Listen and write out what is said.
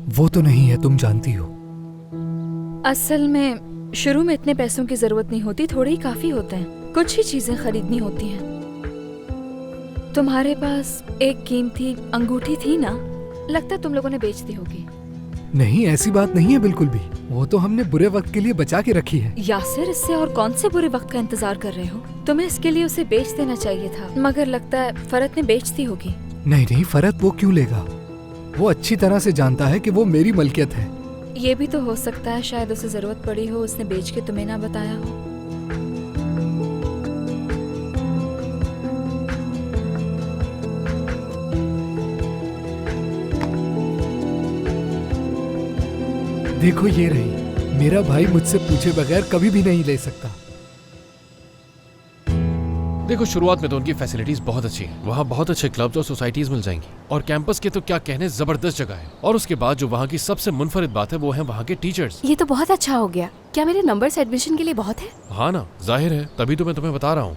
वो तो नहीं है, तुम जानती हो। असल में शुरू में इतने पैसों की जरूरत नहीं होती, थोड़े ही काफी होते हैं। कुछ ही चीजें खरीदनी होती हैं। तुम्हारे पास एक कीमती अंगूठी थी ना, लगता है तुम लोगों ने बेच दी होगी। नहीं, ऐसी बात नहीं है बिल्कुल भी। वो तो हमने बुरे वक्त के लिए बचा के रखी है। यासिर, इससे और कौन से बुरे वक्त का इंतजार कर रहे हो? तुम्हें इसके लिए उसे बेच देना चाहिए था, मगर लगता है फरत ने बेच दी होगी। नहीं नहीं, फरत वो क्यों लेगा? वो अच्छी तरह से जानता है कि वो मेरी मलकियत है। ये भी तो हो सकता है शायद उसे जरूरत पड़ी हो, उसने बेच के तुम्हें ना बताया हो। देखो ये रही। मेरा भाई मुझसे पूछे बगैर कभी भी नहीं ले सकता। देखो, शुरुआत में तो उनकी फैसिलिटीज बहुत अच्छी हैं। वहाँ बहुत अच्छे क्लब्स और सोसाइटीज मिल जाएंगी, और कैंपस के तो क्या कहने, जबरदस्त जगह है। और उसके बाद जो वहाँ की सबसे मुनफरिद बात है वो है वहाँ के टीचर्स। ये तो बहुत अच्छा हो गया। क्या मेरे नंबर्स एडमिशन के लिए बहुत है? हाँ ना, जाहिर है, तभी तो मैं तुम्हें बता रहा हूँ।